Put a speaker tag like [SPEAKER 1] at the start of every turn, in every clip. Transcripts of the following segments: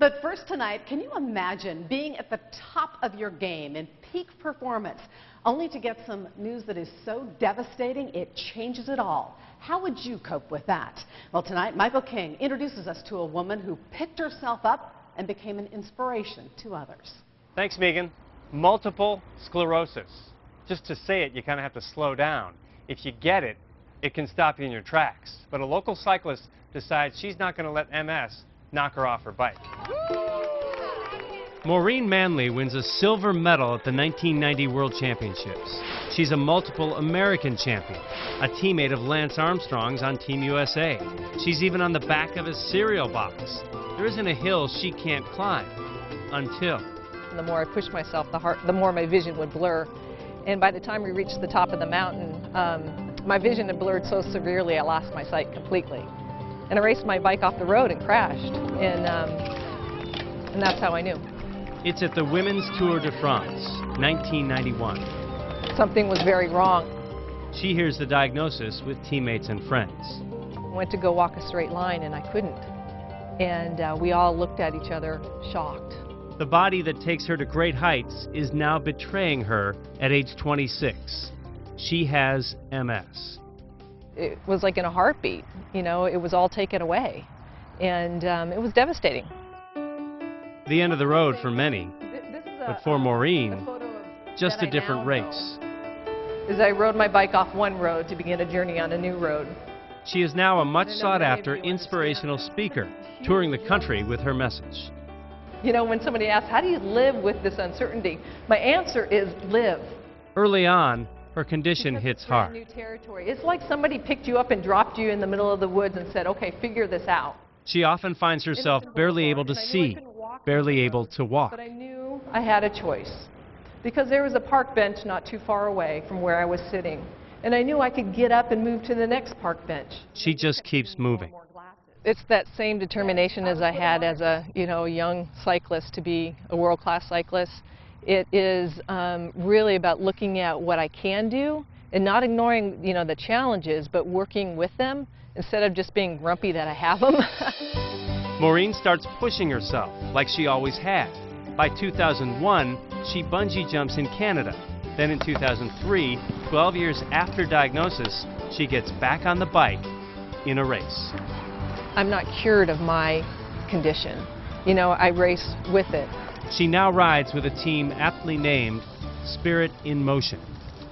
[SPEAKER 1] But first tonight, can you imagine being at the top of your game in peak performance, only to get some news that is so devastating it changes it all? How would you cope with that? Well, tonight, Michael King introduces us to a woman who picked herself up and became an inspiration to others.
[SPEAKER 2] Thanks, Megan. Multiple sclerosis. Just to say it, you kind of have to slow down. If you get it, it can stop you in your tracks. But a local cyclist decides she's not going to let MS knock her off her bike. Maureen Manley wins a silver medal at the 1990 World Championships. She's a multiple American champion, a teammate of Lance Armstrong's on Team USA. She's even on the back of his cereal box. There isn't a hill she can't climb, until...
[SPEAKER 3] The more I pushed myself, the more my vision would blur. And by the time we reached the top of the mountain, my vision had blurred so severely I lost my sight completely. And I raced my bike off the road and crashed, and that's how I knew.
[SPEAKER 2] It's at the Women's Tour de France, 1991.
[SPEAKER 3] Something was very wrong.
[SPEAKER 2] She hears the diagnosis with teammates and friends.
[SPEAKER 3] I went to go walk a straight line and I couldn't. And we all looked at each other shocked.
[SPEAKER 2] The body that takes her to great heights is now betraying her at age 26. She has MS.
[SPEAKER 3] It was like in a heartbeat, you know, it was all taken away. And it was devastating.
[SPEAKER 2] The end of the road for many, but for Maureen, just a different race.
[SPEAKER 3] As I rode my bike off one road to begin a journey on a new road.
[SPEAKER 2] She is now a much sought-after inspirational speaker, touring the country with her message.
[SPEAKER 3] You know, when somebody asks, how do you live with this uncertainty? My answer is live.
[SPEAKER 2] Early on, her condition hits hard.
[SPEAKER 3] New territory. It's like somebody picked you up and dropped you in the middle of the woods and said, okay, figure this out.
[SPEAKER 2] She often finds herself barely able to see, barely able to walk.
[SPEAKER 3] But I knew I had a choice, because there was a park bench not too far away from where I was sitting. And I knew I could get up and move to the next park bench.
[SPEAKER 2] She just keeps moving.
[SPEAKER 3] It's that same determination as I had as a young cyclist to be a world-class cyclist. It is really about looking at what I can do and not ignoring the challenges, but working with them instead of just being grumpy that I have them.
[SPEAKER 2] Maureen starts pushing herself like she always had. By 2001, she bungee jumps in Canada. Then in 2003, 12 years after diagnosis, she gets back on the bike in a race.
[SPEAKER 3] I'm not cured of my condition. You know, I race with it.
[SPEAKER 2] She now rides with a team aptly named Spirit in Motion.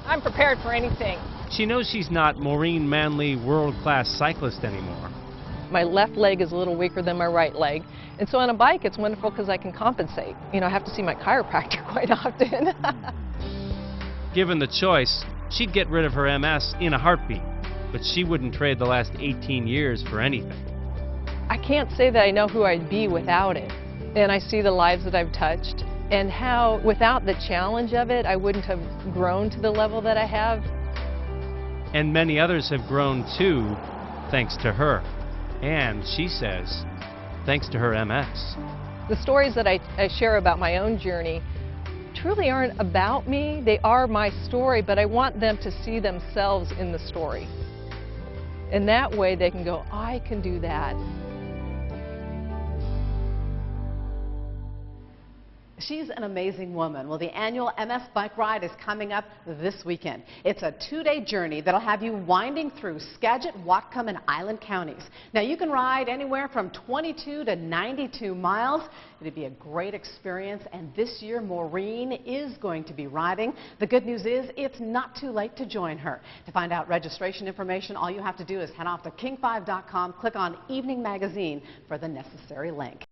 [SPEAKER 3] I'm prepared for anything.
[SPEAKER 2] She knows she's not Maureen Manley, world-class cyclist anymore.
[SPEAKER 3] My left leg is a little weaker than my right leg. And so on a bike, it's wonderful because I can compensate. You know, I have to see my chiropractor quite often.
[SPEAKER 2] Given the choice, she'd get rid of her MS in a heartbeat, but she wouldn't trade the last 18 years for anything.
[SPEAKER 3] I can't say that I know who I'd be without it. And I see the lives that I've touched and how without the challenge of it, I wouldn't have grown to the level that I have.
[SPEAKER 2] And many others have grown too, thanks to her. And she says, thanks to her MS.
[SPEAKER 3] The stories that I share about my own journey truly aren't about me. They are my story, but I want them to see themselves in the story. And that way they can go, I can do that.
[SPEAKER 1] She's an amazing woman. Well, the annual MS Bike Ride is coming up this weekend. It's a two-day journey that'll have you winding through Skagit, Whatcom, and Island counties. Now, you can ride anywhere from 22 to 92 miles. It'll be a great experience, and this year, Maureen is going to be riding. The good news is it's not too late to join her. To find out registration information, all you have to do is head off to king5.com, click on Evening Magazine for the necessary link.